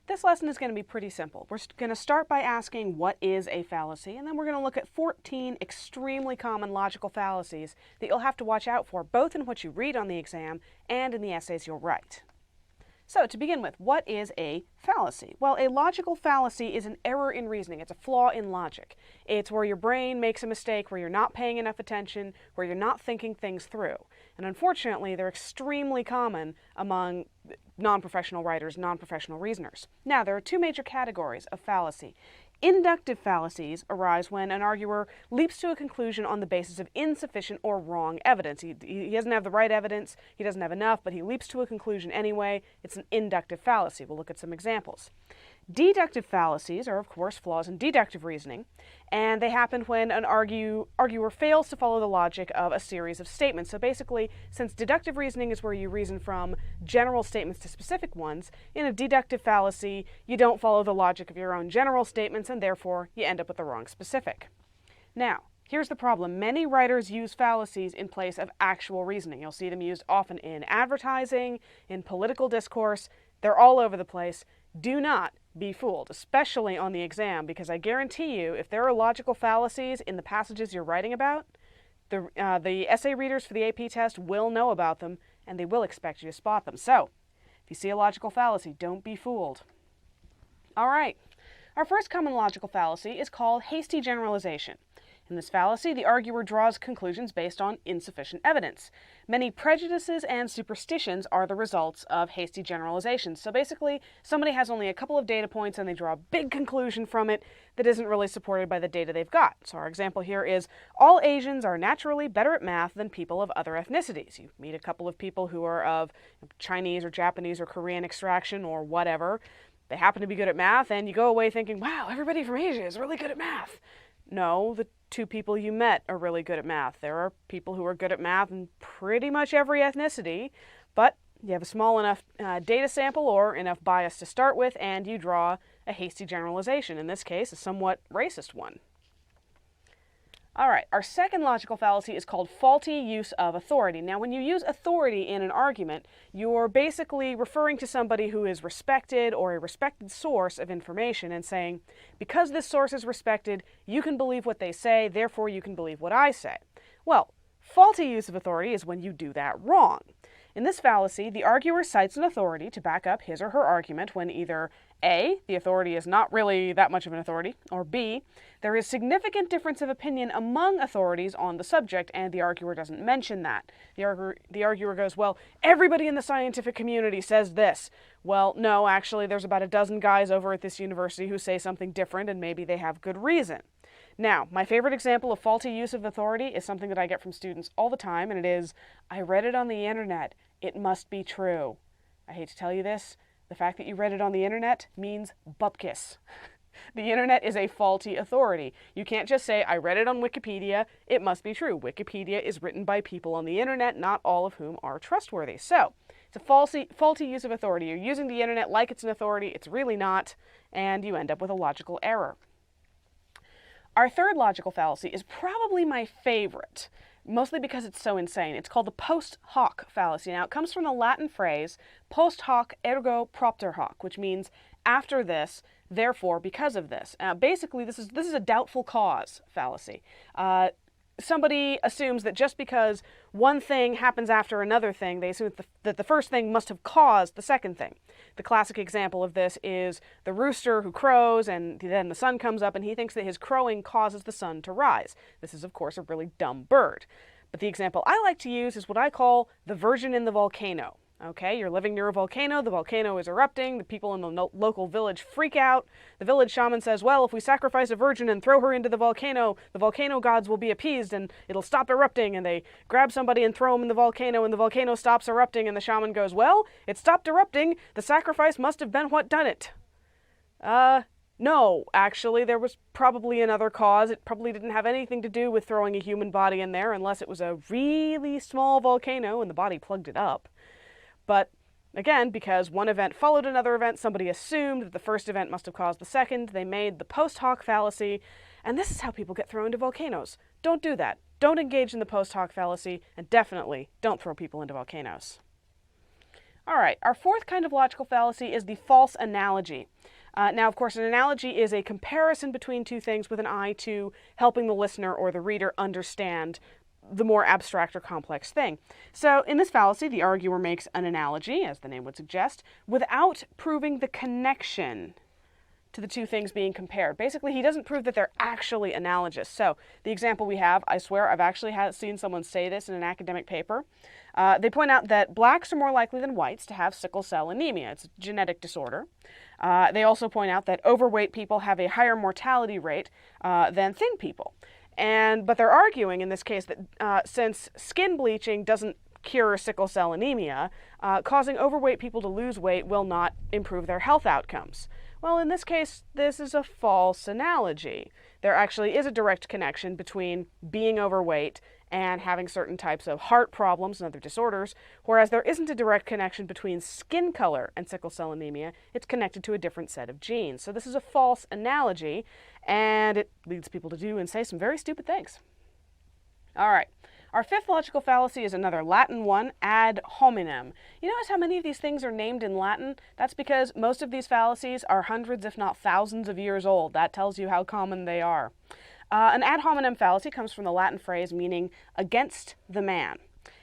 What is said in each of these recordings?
This lesson is going to be pretty simple. We're going to start by asking what is a fallacy, and then we're going to look at 14 extremely common logical fallacies that you'll have to watch out for, both in what you read on the exam and in the essays you'll write. So to begin with, what is a fallacy? Well, a logical fallacy is an error in reasoning. It's a flaw in logic. It's where your brain makes a mistake, where you're not paying enough attention, where you're not thinking things through. And unfortunately, they're extremely common among non-professional writers, non-professional reasoners. Now, there are two major categories of fallacy. Inductive fallacies arise when an arguer leaps to a conclusion on the basis of insufficient or wrong evidence. He doesn't have the right evidence, he doesn't have enough, but he leaps to a conclusion anyway. It's an inductive fallacy. We'll look at some examples. Deductive fallacies are, of course, flaws in deductive reasoning, and they happen when an arguer fails to follow the logic of a series of statements. So basically, since deductive reasoning is where you reason from general statements to specific ones, in a deductive fallacy, you don't follow the logic of your own general statements, and therefore you end up with the wrong specific. Now, here's the problem. Many writers use fallacies in place of actual reasoning. You'll see them used often in advertising, in political discourse. They're all over the place. Do not be fooled, especially on the exam, because I guarantee you, if there are logical fallacies in the passages you're writing about, the essay readers for the AP test will know about them, and they will expect you to spot them. So, if you see a logical fallacy, don't be fooled. All right, our first common logical fallacy is called hasty generalization. In this fallacy, the arguer draws conclusions based on insufficient evidence. Many prejudices and superstitions are the results of hasty generalizations. So basically, somebody has only a couple of data points and they draw a big conclusion from it that isn't really supported by the data they've got. So our example here is, all Asians are naturally better at math than people of other ethnicities. You meet a couple of people who are of Chinese or Japanese or Korean extraction or whatever. They happen to be good at math, and you go away thinking, wow, everybody from Asia is really good at math. No, the two people you met are really good at math. There are people who are good at math in pretty much every ethnicity, but you have a small enough data sample or enough bias to start with, and you draw a hasty generalization, in this case, a somewhat racist one. All right, our second logical fallacy is called faulty use of authority. Now, when you use authority in an argument, you're basically referring to somebody who is respected or a respected source of information and saying, because this source is respected, you can believe what they say, therefore you can believe what I say. Well, faulty use of authority is when you do that wrong. In this fallacy, the arguer cites an authority to back up his or her argument when either A, the authority is not really that much of an authority, or B, there is significant difference of opinion among authorities on the subject, and the arguer doesn't mention that. The arguer goes, well, everybody in the scientific community says this. Well, no, actually, there's about a dozen guys over at this university who say something different, and maybe they have good reason. Now, my favorite example of faulty use of authority is something that I get from students all the time, and it is, I read it on the internet. It must be true. I hate to tell you this, the fact that you read it on the internet means bupkis. The internet is a faulty authority. You can't just say, I read it on Wikipedia, it must be true. Wikipedia is written by people on the internet, not all of whom are trustworthy. So, it's a faulty use of authority. You're using the internet like it's an authority, it's really not, and you end up with a logical error. Our third logical fallacy is probably my favorite, mostly because it's so insane. It's called the post hoc fallacy. Now, it comes from the Latin phrase post hoc ergo propter hoc, which means after this, therefore because of this. Basically, this is a doubtful cause fallacy. Somebody assumes that just because one thing happens after another thing, they assume that the first thing must have caused the second thing. The classic example of this is the rooster who crows, and then the sun comes up, and he thinks that his crowing causes the sun to rise. This is, of course, a really dumb bird. But the example I like to use is what I call the virgin in the volcano. Okay, you're living near a volcano, the volcano is erupting, the people in the local village freak out. The village shaman says, well, if we sacrifice a virgin and throw her into the volcano gods will be appeased and it'll stop erupting. And they grab somebody and throw him in the volcano stops erupting, and the shaman goes, well, it stopped erupting, the sacrifice must have been what done it. No, actually, there was probably another cause. It probably didn't have anything to do with throwing a human body in there, unless it was a really small volcano and the body plugged it up. But again, because one event followed another event, somebody assumed that the first event must have caused the second. They made the post hoc fallacy, and this is how people get thrown into volcanoes. Don't do that. Don't engage in the post hoc fallacy, and definitely don't throw people into volcanoes. All right, our fourth kind of logical fallacy is the false analogy. Now, of course, an analogy is a comparison between two things with an eye to helping the listener or the reader understand the more abstract or complex thing. So in this fallacy, the arguer makes an analogy, as the name would suggest, without proving the connection to the two things being compared. Basically, he doesn't prove that they're actually analogous. So the example we have, I swear I've actually seen someone say this in an academic paper. They point out that blacks are more likely than whites to have sickle cell anemia. It's a genetic disorder. They also point out that overweight people have a higher mortality rate than thin people. But they're arguing in this case that since skin bleaching doesn't cure sickle cell anemia, causing overweight people to lose weight will not improve their health outcomes. Well, in this case, this is a false analogy. There actually is a direct connection between being overweight and having certain types of heart problems and other disorders, whereas there isn't a direct connection between skin color and sickle cell anemia. It's connected to a different set of genes. So this is a false analogy, and it leads people to do and say some very stupid things. All right. Our fifth logical fallacy is another Latin one, ad hominem. You notice how many of these things are named in Latin? That's because most of these fallacies are hundreds, if not thousands of years old. That tells you how common they are. An ad hominem fallacy comes from the Latin phrase meaning against the man.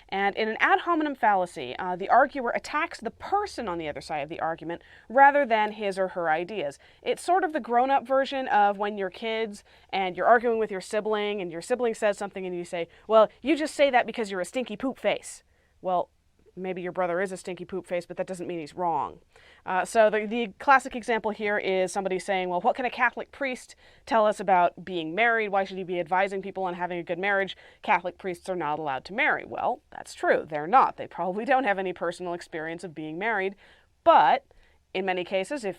And in an ad hominem fallacy, the arguer attacks the person on the other side of the argument rather than his or her ideas. It's sort of the grown-up version of when you're kids and you're arguing with your sibling and your sibling says something and you say, well, you just say that because you're a stinky poop face. Well, maybe your brother is a stinky poop face, but that doesn't mean he's wrong. So the classic example here is somebody saying, well, what can a Catholic priest tell us about being married? Why should he be advising people on having a good marriage? Catholic priests are not allowed to marry. Well, that's true. They're not. They probably don't have any personal experience of being married. But in many cases, if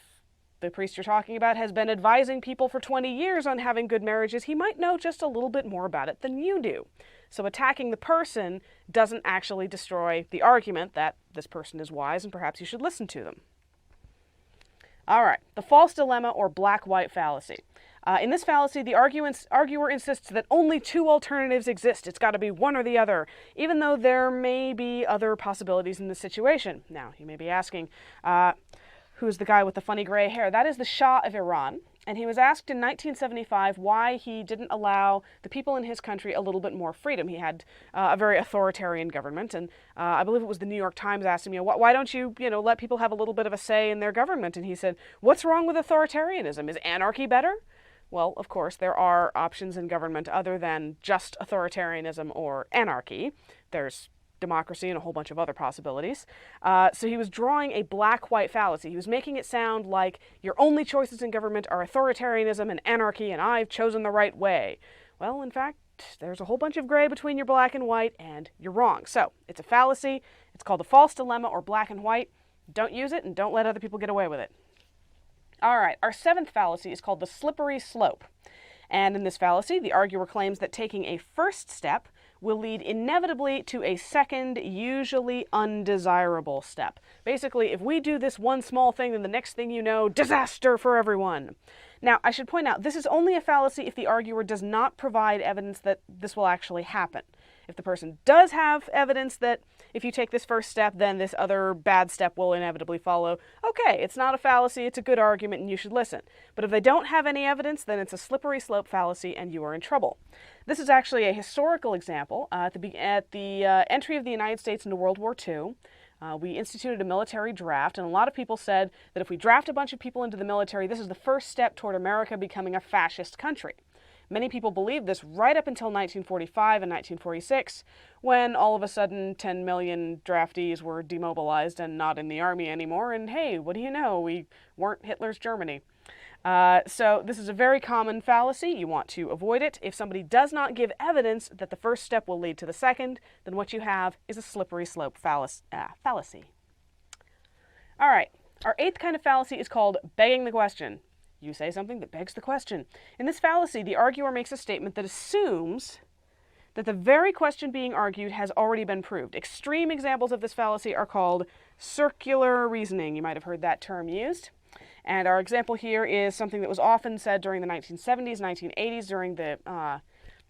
the priest you're talking about has been advising people for 20 years on having good marriages, he might know just a little bit more about it than you do. So attacking the person doesn't actually destroy the argument that this person is wise and perhaps you should listen to them. All right, the false dilemma or black-white fallacy. In this fallacy, the arguer insists that only two alternatives exist. It's got to be one or the other, even though there may be other possibilities in the situation. Now, you may be asking, who's the guy with the funny gray hair? That is the Shah of Iran. And he was asked in 1975 why he didn't allow the people in his country a little bit more freedom. He had a very authoritarian government, and I believe it was the New York Times asked him, why don't you, let people have a little bit of a say in their government? And he said, what's wrong with authoritarianism? Is anarchy better? Well, of course, there are options in government other than just authoritarianism or anarchy. There's democracy and a whole bunch of other possibilities. So he was drawing a black-white fallacy. He was making it sound like your only choices in government are authoritarianism and anarchy, and I've chosen the right way. Well, in fact, there's a whole bunch of gray between your black and white, and you're wrong. So it's a fallacy. It's called a false dilemma or black and white. Don't use it, and don't let other people get away with it. All right, our seventh fallacy is called the slippery slope. And in this fallacy, the arguer claims that taking a first step will lead inevitably to a second, usually undesirable step. Basically, if we do this one small thing, then the next thing you know, disaster for everyone. Now, I should point out, this is only a fallacy if the arguer does not provide evidence that this will actually happen. If the person does have evidence that if you take this first step, then this other bad step will inevitably follow, okay, it's not a fallacy, it's a good argument, and you should listen. But if they don't have any evidence, then it's a slippery slope fallacy, and you are in trouble. This is actually a historical example. At the entry of the United States into World War II, we instituted a military draft, and a lot of people said that if we draft a bunch of people into the military, this is the first step toward America becoming a fascist country. Many people believed this right up until 1945 and 1946, when all of a sudden 10 million draftees were demobilized and not in the army anymore, and hey, what do you know, we weren't Hitler's Germany. So this is a very common fallacy. You want to avoid it. If somebody does not give evidence that the first step will lead to the second, then what you have is a slippery slope fallacy. All right, our eighth kind of fallacy is called begging the question. You say something that begs the question. In this fallacy, the arguer makes a statement that assumes that the very question being argued has already been proved. Extreme examples of this fallacy are called circular reasoning. You might have heard that term used. And our example here is something that was often said during the 1970s, 1980s, during the, I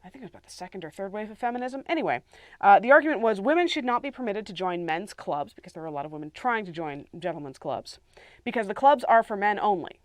think it was about the second or third wave of feminism. Anyway, the argument was women should not be permitted to join men's clubs, because there are a lot of women trying to join gentlemen's clubs, because the clubs are for men only.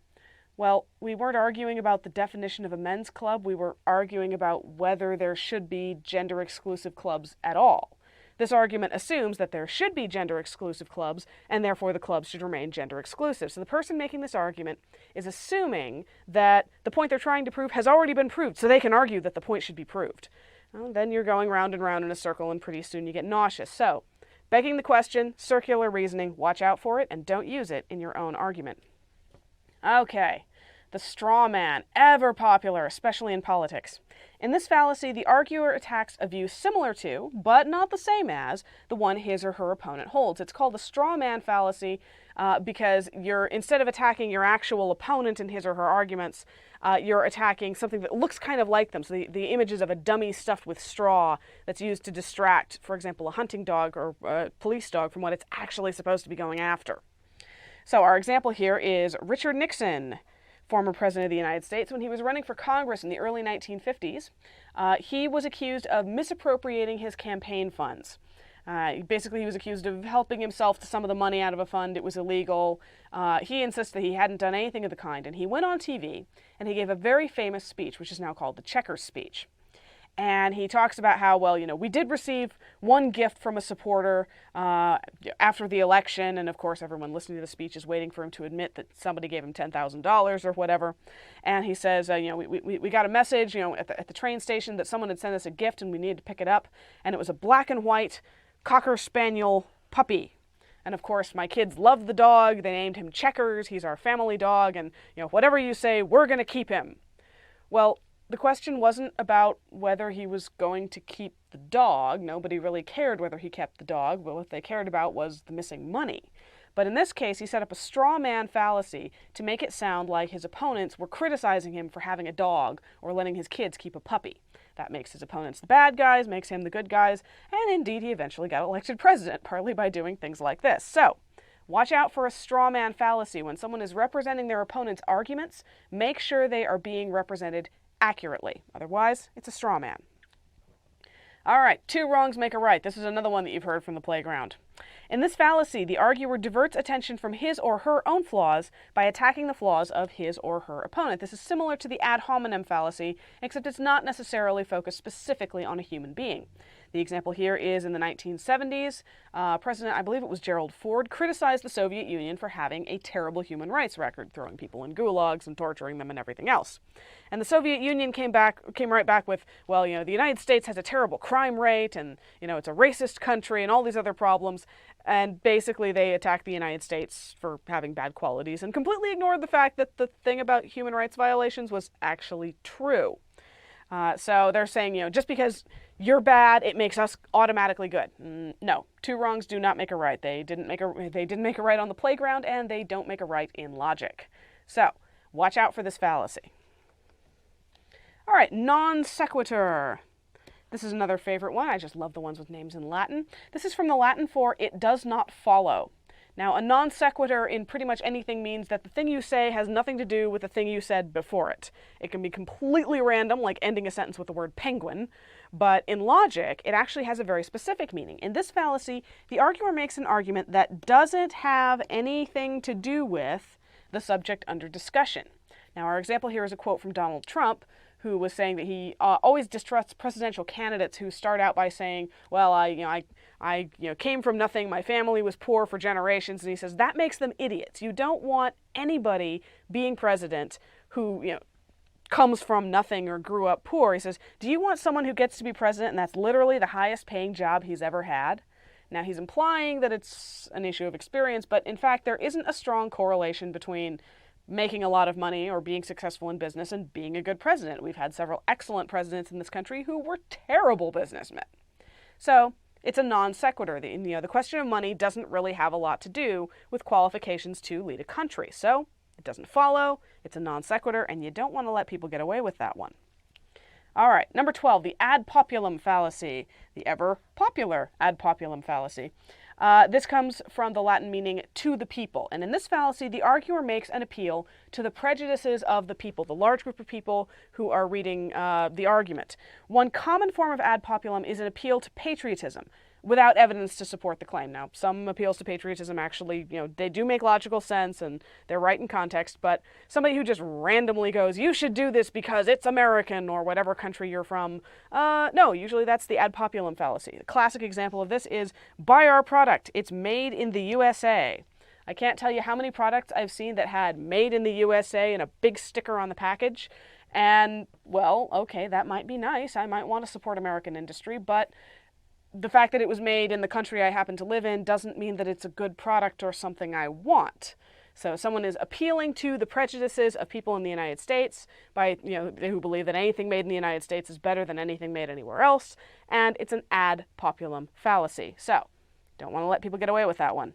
Well, we weren't arguing about the definition of a men's club. We were arguing about whether there should be gender-exclusive clubs at all. This argument assumes that there should be gender-exclusive clubs, and therefore the clubs should remain gender-exclusive. So the person making this argument is assuming that the point they're trying to prove has already been proved, so they can argue that the point should be proved. Well, then you're going round and round in a circle, and pretty soon you get nauseous. So, begging the question, circular reasoning, watch out for it, and don't use it in your own argument. Okay, the straw man, ever popular, especially in politics. In this fallacy, the arguer attacks a view similar to, but not the same as, the one his or her opponent holds. It's called the straw man fallacy because instead of attacking your actual opponent in his or her arguments, you're attacking something that looks kind of like them. So the images of a dummy stuffed with straw that's used to distract, for example, a hunting dog or a police dog from what it's actually supposed to be going after. So our example here is Richard Nixon, former president of the United States. When he was running for Congress in the early 1950s, he was accused of misappropriating his campaign funds. Basically, he was accused of helping himself to some of the money out of a fund. It was illegal. He insisted he hadn't done anything of the kind, and he went on TV and he gave a very famous speech, which is now called the Checkers speech. And he talks about how, well, we did receive one gift from a supporter after the election, and of course everyone listening to the speech is waiting for him to admit that somebody gave him $10,000 or whatever. And he says, we got a message, at the train station that someone had sent us a gift and we needed to pick it up, and it was a black and white Cocker Spaniel puppy. And of course, my kids loved the dog. They named him Checkers. He's our family dog, and whatever you say, we're going to keep him. Well, the question wasn't about whether he was going to keep the dog. Nobody really cared whether he kept the dog, but what they cared about was the missing money. But in this case, he set up a straw man fallacy to make it sound like his opponents were criticizing him for having a dog or letting his kids keep a puppy. That makes his opponents the bad guys, makes him the good guys, and indeed he eventually got elected president, partly by doing things like this. So, watch out for a straw man fallacy. When someone is representing their opponent's arguments, make sure they are being represented accurately. Otherwise, it's a straw man. All right, two wrongs make a right. This is another one that you've heard from the playground. In this fallacy, the arguer diverts attention from his or her own flaws by attacking the flaws of his or her opponent. This is similar to the ad hominem fallacy, except it's not necessarily focused specifically on a human being. The example here is in the 1970s, President, I believe it was Gerald Ford, criticized the Soviet Union for having a terrible human rights record, throwing people in gulags and torturing them and everything else. And the Soviet Union came right back with, well, the United States has a terrible crime rate, and it's a racist country, and all these other problems. And basically they attacked the United States for having bad qualities and completely ignored the fact that the thing about human rights violations was actually true. So they're saying, just because you're bad, it makes us automatically good. No, two wrongs do not make a right. They didn't make a right on the playground, and they don't make a right in logic. So watch out for this fallacy. All right, non sequitur. This is another favorite one. I just love the ones with names in Latin. This is from the Latin for "it does not follow." Now, a non sequitur in pretty much anything means that the thing you say has nothing to do with the thing you said before it. It can be completely random, like ending a sentence with the word penguin, but in logic, it actually has a very specific meaning. In this fallacy, the arguer makes an argument that doesn't have anything to do with the subject under discussion. Now, our example here is a quote from Donald Trump, who was saying that he always distrusts presidential candidates who start out by saying, well, I came from nothing, my family was poor for generations, and he says that makes them idiots. You don't want anybody being president who, comes from nothing or grew up poor. He says, do you want someone who gets to be president and that's literally the highest paying job he's ever had? Now, he's implying that it's an issue of experience, but in fact, there isn't a strong correlation between making a lot of money or being successful in business and being a good president. We've had several excellent presidents in this country who were terrible businessmen. So it's a non sequitur. The question of money doesn't really have a lot to do with qualifications to lead a country. So it doesn't follow, it's a non sequitur, and you don't want to let people get away with that one. All right, number 12, the ad populum fallacy, the ever popular ad populum fallacy. This comes from the Latin meaning "to the people." And in this fallacy, the arguer makes an appeal to the prejudices of the people, the large group of people who are reading the argument. One common form of ad populum is an appeal to patriotism. without evidence to support the claim. Now, some appeals to patriotism actually, they do make logical sense and they're right in context, but somebody who just randomly goes, you should do this because it's American or whatever country you're from, no, usually that's the ad populum fallacy. The classic example of this is, buy our product, it's made in the USA. I can't tell you how many products I've seen that had made in the USA and a big sticker on the package. And, well, okay, that might be nice. I might want to support American industry, but the fact that it was made in the country I happen to live in doesn't mean that it's a good product or something I want. So someone is appealing to the prejudices of people in the United States by, who believe that anything made in the United States is better than anything made anywhere else, and it's an ad populum fallacy. So, don't want to let people get away with that one.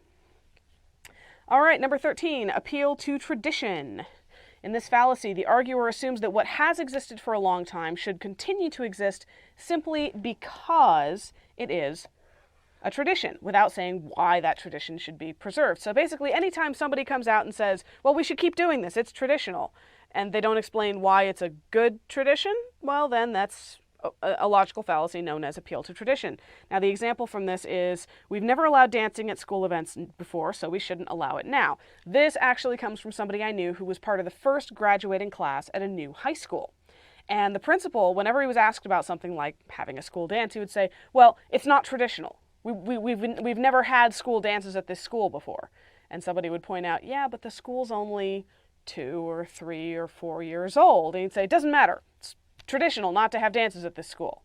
All right, number 13, appeal to tradition. In this fallacy, the arguer assumes that what has existed for a long time should continue to exist simply because it is a tradition, without saying why that tradition should be preserved. So basically, anytime somebody comes out and says, well, we should keep doing this, it's traditional, and they don't explain why it's a good tradition, well, then that's a logical fallacy known as appeal to tradition. Now, the example from this is, we've never allowed dancing at school events before, so we shouldn't allow it now. This actually comes from somebody I knew who was part of the first graduating class at a new high school. And the principal, whenever he was asked about something like having a school dance, he would say, well, it's not traditional. We've never had school dances at this school before. And somebody would point out, yeah, but the school's only 2 or 3 or 4 years old. And he'd say, it doesn't matter. It's traditional not to have dances at this school.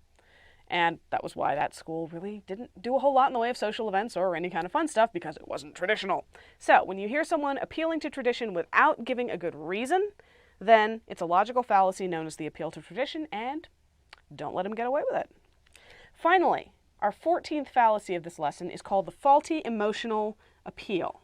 And that was why that school really didn't do a whole lot in the way of social events or any kind of fun stuff, because it wasn't traditional. So when you hear someone appealing to tradition without giving a good reason, then it's a logical fallacy known as the appeal to tradition, and don't let them get away with it. Finally, our 14th fallacy of this lesson is called the faulty emotional appeal.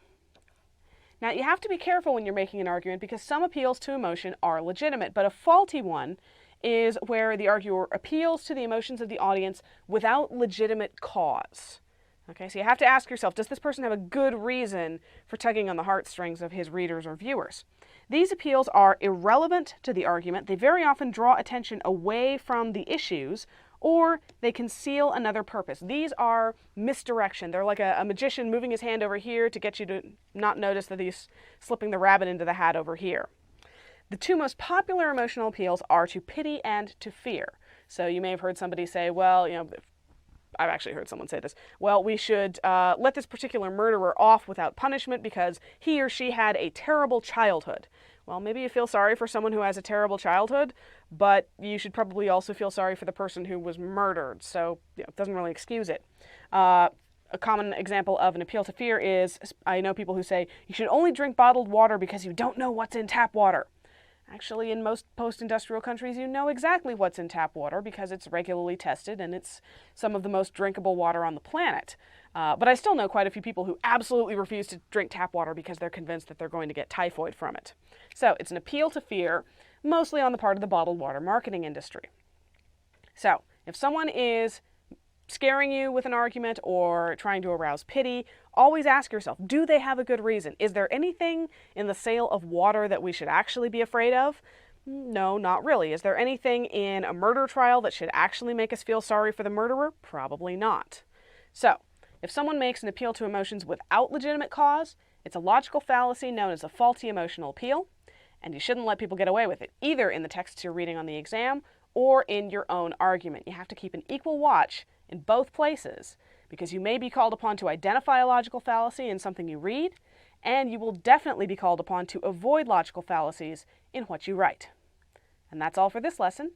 Now, you have to be careful when you're making an argument because some appeals to emotion are legitimate, but a faulty one is where the arguer appeals to the emotions of the audience without legitimate cause. Okay, so you have to ask yourself, does this person have a good reason for tugging on the heartstrings of his readers or viewers? These appeals are irrelevant to the argument. They very often draw attention away from the issues, or they conceal another purpose. These are misdirection. They're like a magician moving his hand over here to get you to not notice that he's slipping the rabbit into the hat over here. The two most popular emotional appeals are to pity and to fear. So you may have heard somebody say, well, I've actually heard someone say this, well, we should let this particular murderer off without punishment because he or she had a terrible childhood. Well, maybe you feel sorry for someone who has a terrible childhood, but you should probably also feel sorry for the person who was murdered, so it doesn't really excuse it. A common example of an appeal to fear is, I know people who say, you should only drink bottled water because you don't know what's in tap water. Actually, in most post-industrial countries, you know exactly what's in tap water because it's regularly tested and it's some of the most drinkable water on the planet. But I still know quite a few people who absolutely refuse to drink tap water because they're convinced that they're going to get typhoid from it. So it's an appeal to fear, mostly on the part of the bottled water marketing industry. So if someone is scaring you with an argument or trying to arouse pity, always ask yourself, do they have a good reason? Is there anything in the sale of water that we should actually be afraid of? No, not really. Is there anything in a murder trial that should actually make us feel sorry for the murderer? Probably not. So, if someone makes an appeal to emotions without legitimate cause, it's a logical fallacy known as a faulty emotional appeal, and you shouldn't let people get away with it, either in the texts you're reading on the exam or in your own argument. You have to keep an equal watch in both places, because you may be called upon to identify a logical fallacy in something you read, and you will definitely be called upon to avoid logical fallacies in what you write. And that's all for this lesson.